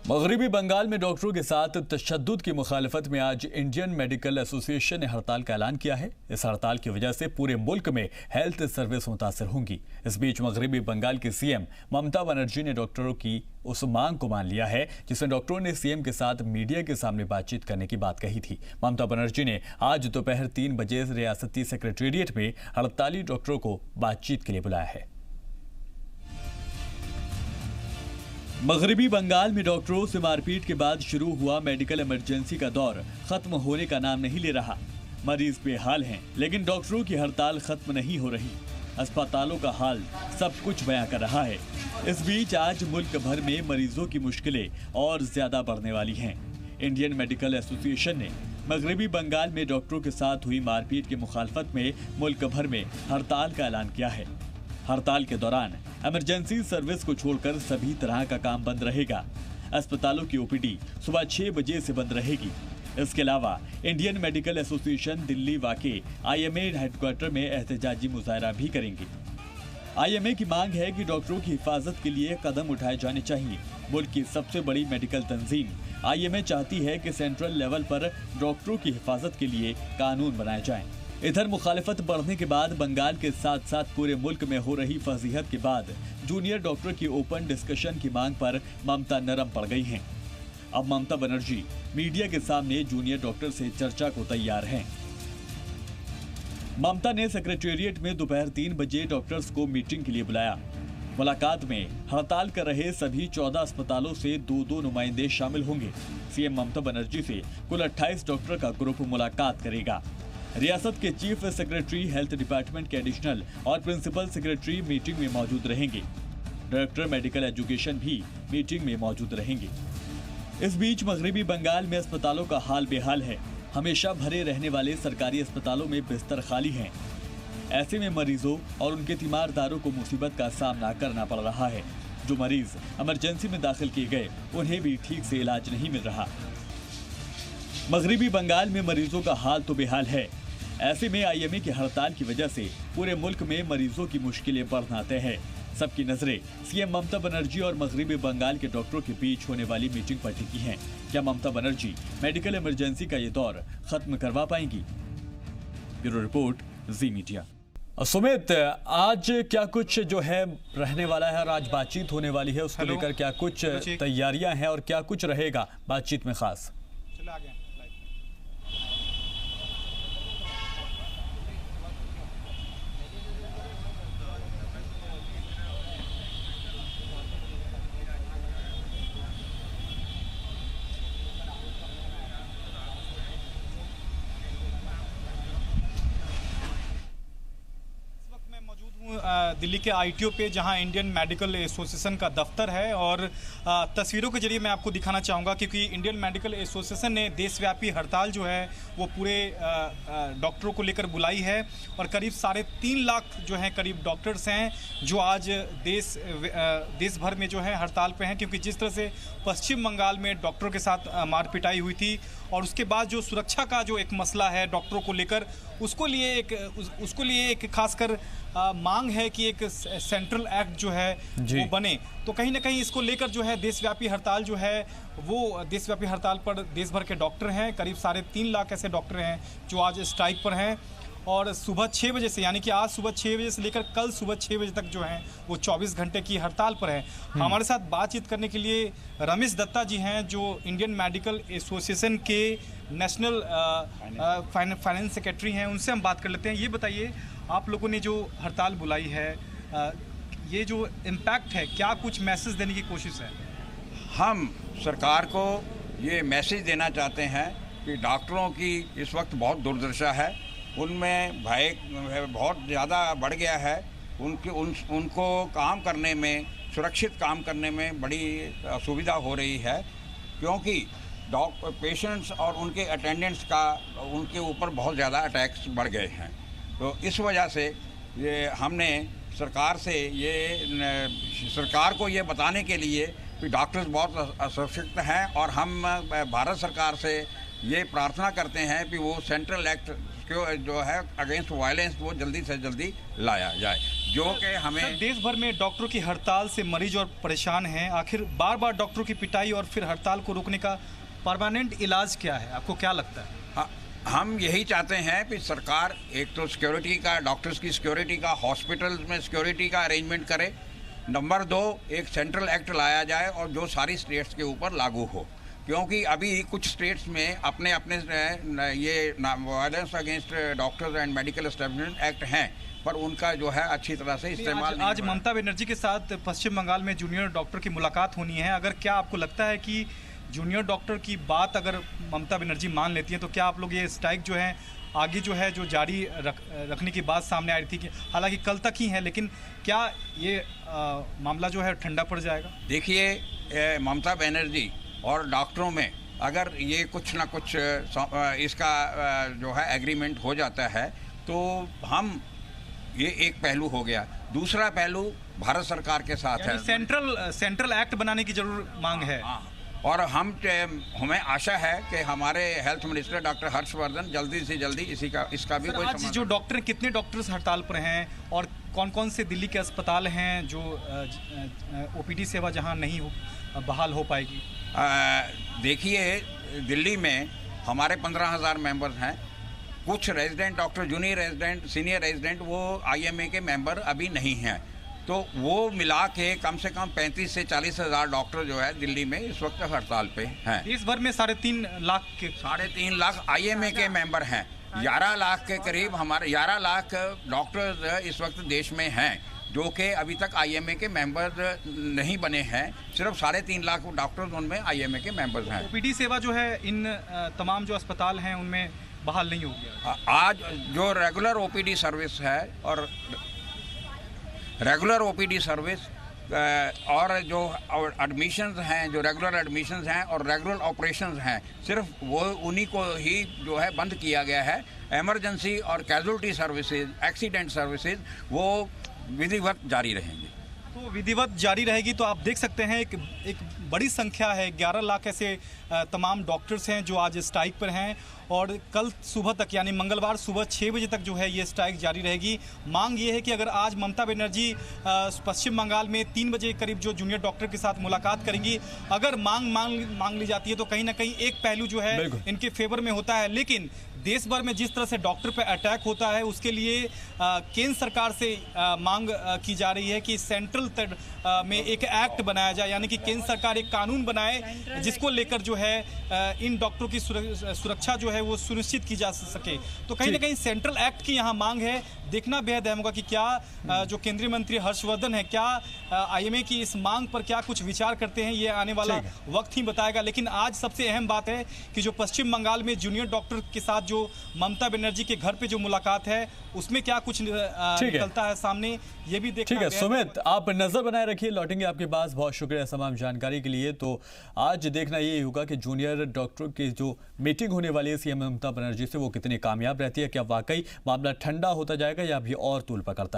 मगरबी बंगाल में डॉक्टरों के साथ तशद्दुद की मुखालफत में आज इंडियन मेडिकल एसोसिएशन ने हड़ताल का ऐलान किया है। इस हड़ताल की वजह से पूरे मुल्क में हेल्थ सर्विस मुतासर होंगी। इस बीच मगरबी बंगाल की सीएम ममता बनर्जी ने डॉक्टरों की उस मांग को मान लिया है जिसमें डॉक्टरों ने सीएम के साथ मीडिया के सामने बातचीत करने की बात कही थी। ममता बनर्जी ने आज दोपहर 3 बजे रियासती सेक्रेटेरिएट में हड़ताली डॉक्टरों को बातचीत के लिए बुलाया है। मगरबी बंगाल में डॉक्टरों से मारपीट के बाद शुरू हुआ मेडिकल इमरजेंसी का दौर खत्म होने का नाम नहीं ले रहा। मरीज बेहाल हैं, लेकिन डॉक्टरों की हड़ताल खत्म नहीं हो रही। अस्पतालों का हाल सब कुछ बयां कर रहा है। इस बीच आज मुल्क भर में मरीजों की मुश्किलें और ज्यादा बढ़ने वाली हैं। इंडियन मेडिकल एसोसिएशन ने मगरबी बंगाल में डॉक्टरों के साथ हुई मारपीट की मुखालफत में मुल्क भर में हड़ताल का ऐलान किया है। हड़ताल के दौरान इमरजेंसी सर्विस को छोड़कर सभी तरह का काम बंद रहेगा। अस्पतालों की ओपीडी सुबह 6 बजे से बंद रहेगी। इसके अलावा इंडियन मेडिकल एसोसिएशन दिल्ली वाक़े आईएमए हेडक्वार्टर में एहतजाजी मुजाहरा भी करेंगे। आईएमए की मांग है कि डॉक्टरों की हिफाजत के लिए कदम उठाए जाने चाहिए। मुल्क की सबसे बड़ी मेडिकल तंजीम आईएमए चाहती है कि सेंट्रल लेवल पर डॉक्टरों की हिफाजत के लिए कानून बनाए जाएं। इधर मुखालिफत बढ़ने के बाद बंगाल के साथ साथ पूरे मुल्क में हो रही फजीहत के बाद जूनियर डॉक्टर की ओपन डिस्कशन की मांग पर ममता नरम पड़ गई हैं। अब ममता बनर्जी मीडिया के सामने जूनियर डॉक्टर से चर्चा को तैयार हैं। ममता ने सेक्रेटेरिएट में दोपहर 3 बजे डॉक्टर्स को मीटिंग के लिए बुलाया। मुलाकात में हड़ताल कर रहे सभी 14 अस्पतालों से 2-2 नुमाइंदे शामिल होंगे। सीएम ममता बनर्जी से कुल 28 डॉक्टर का ग्रुप मुलाकात करेगा। रियासत के चीफ सेक्रेटरी, हेल्थ डिपार्टमेंट के एडिशनल और प्रिंसिपल सेक्रेटरी मीटिंग में मौजूद रहेंगे। डायरेक्टर मेडिकल एजुकेशन भी मीटिंग में मौजूद रहेंगे। इस बीच मगरबी बंगाल में अस्पतालों का हाल बेहाल है। हमेशा भरे रहने वाले सरकारी अस्पतालों में बिस्तर खाली हैं। ऐसे में मरीजों और उनके तीमारदारों को मुसीबत का सामना करना पड़ रहा है। जो मरीज इमरजेंसी में दाखिल किए गए उन्हें भी ठीक से इलाज नहीं मिल रहा। मगरबी बंगाल में मरीजों का हाल तो बेहाल है। ऐसे में आईएमए की हड़ताल की वजह से पूरे मुल्क में मरीजों की मुश्किलें बढ़ना तय है। सबकी नजरें सीएम ममता बनर्जी और मगरबी बंगाल के डॉक्टरों के बीच होने वाली मीटिंग पर टिकी हैं। क्या ममता बनर्जी मेडिकल इमरजेंसी का ये दौर खत्म करवा पाएंगी? ब्यूरो रिपोर्ट, जी मीडिया। सुमित, आज क्या कुछ जो है रहने वाला है और आज बातचीत होने वाली है, उसको लेकर क्या कुछ तैयारियां हैं और क्या कुछ रहेगा बातचीत में खास? दिल्ली के आईटीओ पे, जहां इंडियन मेडिकल एसोसिएशन का दफ्तर है और तस्वीरों के जरिए मैं आपको दिखाना चाहूँगा क्योंकि इंडियन मेडिकल एसोसिएशन ने देशव्यापी हड़ताल जो है वो पूरे डॉक्टरों को लेकर बुलाई है और करीब 3.5 लाख जो हैं करीब डॉक्टर्स हैं जो आज देश भर में जो है हड़ताल पे हैं, क्योंकि जिस तरह से पश्चिम बंगाल में डॉक्टरों के साथ मार पिटाई हुई थी और उसके बाद जो सुरक्षा का जो एक मसला है डॉक्टरों को लेकर, उसको लिए एक खासकर मांग है कि एक सेंट्रल एक्ट जो है वो बने। तो कहीं ना कहीं इसको लेकर जो है देशव्यापी हड़ताल जो है वो देशव्यापी हड़ताल पर देश भर के डॉक्टर हैं। करीब 3.5 लाख ऐसे डॉक्टर हैं जो आज स्ट्राइक पर हैं और सुबह 6 बजे से, यानी कि आज सुबह 6 बजे से लेकर कल सुबह 6 बजे तक जो है वो 24 घंटे की हड़ताल पर है। हमारे साथ बातचीत करने के लिए रमेश दत्ता जी हैं जो इंडियन मेडिकल एसोसिएशन के नेशनल फाइनेंस सेक्रेटरी हैं। उनसे हम बात कर लेते हैं। ये बताइए, आप लोगों ने जो हड़ताल बुलाई है, ये जो इम्पैक्ट है, क्या कुछ मैसेज देने की कोशिश है? हम सरकार को ये मैसेज देना चाहते हैं कि डॉक्टरों की इस वक्त बहुत दुर्दशा है, उनमें भय बहुत ज़्यादा बढ़ गया है। उनको काम करने में, सुरक्षित काम करने में बड़ी असुविधा हो रही है, क्योंकि पेशेंट्स और उनके अटेंडेंट्स का उनके ऊपर बहुत ज़्यादा अटैक्स बढ़ गए हैं। तो इस वजह से ये हमने सरकार को ये बताने के लिए कि डॉक्टर्स बहुत असुरक्षित हैं और हम भारत सरकार से ये प्रार्थना करते हैं कि वो सेंट्रल एक्ट जो है अगेंस्ट वायलेंस वो जल्दी से जल्दी लाया जाए। जो कि सर, हमें देश भर में डॉक्टरों की हड़ताल से मरीज और परेशान हैं। आखिर बार बार डॉक्टरों की पिटाई और फिर हड़ताल को रोकने का परमानेंट इलाज क्या है, आपको क्या लगता है? हम यही चाहते हैं कि सरकार एक तो सिक्योरिटी का, डॉक्टर्स की सिक्योरिटी का, हॉस्पिटल्स में सिक्योरिटी का अरेंजमेंट करे। नंबर 2, एक सेंट्रल एक्ट लाया जाए और जो सारी स्टेट्स के ऊपर लागू हो, क्योंकि अभी कुछ स्टेट्स में अपने अपने ये violence against doctors and medical establishment act हैं, पर उनका जो है अच्छी तरह से इस्तेमाल आज ममता बनर्जी के साथ पश्चिम बंगाल में जूनियर डॉक्टर की मुलाकात होनी है। अगर क्या आपको लगता है कि जूनियर डॉक्टर की बात अगर ममता बनर्जी मान लेती हैं तो क्या आप लोग ये स्ट्राइक जो है आगे जो है जो जारी रखने की बात सामने आ रही थी कि हालांकि कल तक ही है, लेकिन क्या ये मामला जो है ठंडा पड़ जाएगा? देखिए, ममता बनर्जी और डॉक्टरों में अगर ये कुछ ना कुछ इसका जो है एग्रीमेंट हो जाता है तो हम, ये एक पहलू हो गया। दूसरा पहलू भारत सरकार के साथ है, सेंट्रल एक्ट बनाने की जरूर मांग है। और हमें आशा है कि हमारे हेल्थ मिनिस्टर डॉक्टर हर्षवर्धन जल्दी से जल्दी इसका भी कोई आज जो डॉक्टर, कितने डॉक्टर्स हड़ताल पर हैं और कौन कौन से दिल्ली के अस्पताल हैं जो ओपीडी सेवा जहां नहीं बहाल हो पाएगी? देखिए, दिल्ली में हमारे 15,000 मेंबर्स हैं। कुछ resident doctor, junior resident, senior resident, वो आईएमए के मेंबर अभी नहीं हैं, तो वो मिला के कम से कम 35 से 40 हज़ार डॉक्टर जो है दिल्ली में इस वक्त हड़ताल पे हैं। इस भर में 3.5 लाख के 3.5 लाख आईएमए के मेंबर हैं। 11 लाख के करीब हमारे 11 लाख डॉक्टर्स इस वक्त देश में हैं जो कि अभी तक आईएमए के मेंबर नहीं बने हैं। सिर्फ 3.5 लाख डॉक्टर्स उनमें आईएमए के मेंबर्स हैं। ओपीडी सेवा जो है इन तमाम जो अस्पताल हैं उनमें बहाल नहीं होगी। आज जो रेगुलर ओपीडी सर्विस है और रेगुलर ओपीडी सर्विस और जो एडमिशन्स हैं, जो रेगुलर एडमिशन्स हैं और रेगुलर ऑपरेशंस हैं, सिर्फ वो उन्हीं को ही जो है बंद किया गया है। इमरजेंसी और कैजुअल्टी सर्विसेज, एक्सीडेंट सर्विसेज वो विधिवत जारी रहेंगी। तो विधिवत जारी रहेगी। तो आप देख सकते हैं एक बड़ी संख्या है, 11 लाख ऐसे तमाम डॉक्टर्स हैं जो आज स्ट्राइक पर हैं और कल सुबह तक यानी मंगलवार सुबह 6 बजे तक जो है ये स्ट्राइक जारी रहेगी। मांग ये है कि अगर आज ममता बनर्जी पश्चिम बंगाल में 3 बजे करीब जो जूनियर डॉक्टर के साथ मुलाकात करेंगी, अगर मांग ली जाती है तो कहीं ना कहीं एक पहलू जो है इनके फेवर में होता है। लेकिन देश भर में जिस तरह से डॉक्टर पर अटैक होता है उसके लिए केंद्र सरकार से मांग की जा रही है कि सेंट्रल में एक एक्ट बनाया जाए, यानी कि केंद्र सरकार एक कानून बनाए जिसको लेकर जो है इन डॉक्टरों की सुरक्षा जो है वो सुनिश्चित की जा सके। तो कहीं ना कहीं सेंट्रल एक्ट की यहाँ मांग है। देखना बेहद अहम होगा कि क्या जो केंद्रीय मंत्री हर्षवर्धन है क्या आईएमए की इस मांग पर क्या कुछ विचार करते हैं, ये आने वाला वक्त ही बताएगा। लेकिन आज सबसे अहम बात है कि जो पश्चिम बंगाल में जूनियर डॉक्टर के साथ जो ममता बनर्जी के घर पे जो मुलाकात है उसमें क्या कुछ निकलता है सामने, ये भी देखना। ठीक है सुमित, आप नजर बनाए रखिए, लौटेंगे आपके पास। बहुत शुक्रिया तमाम जानकारी के लिए। तो आज देखना ये होगा कि जूनियर डॉक्टरों की जो मीटिंग होने वाली है सीएम ममता बनर्जी से वो कितनी कामयाब रहती है। क्या वाकई मामला ठंडा होता जाएगा या अभी और तूल पकड़ता है?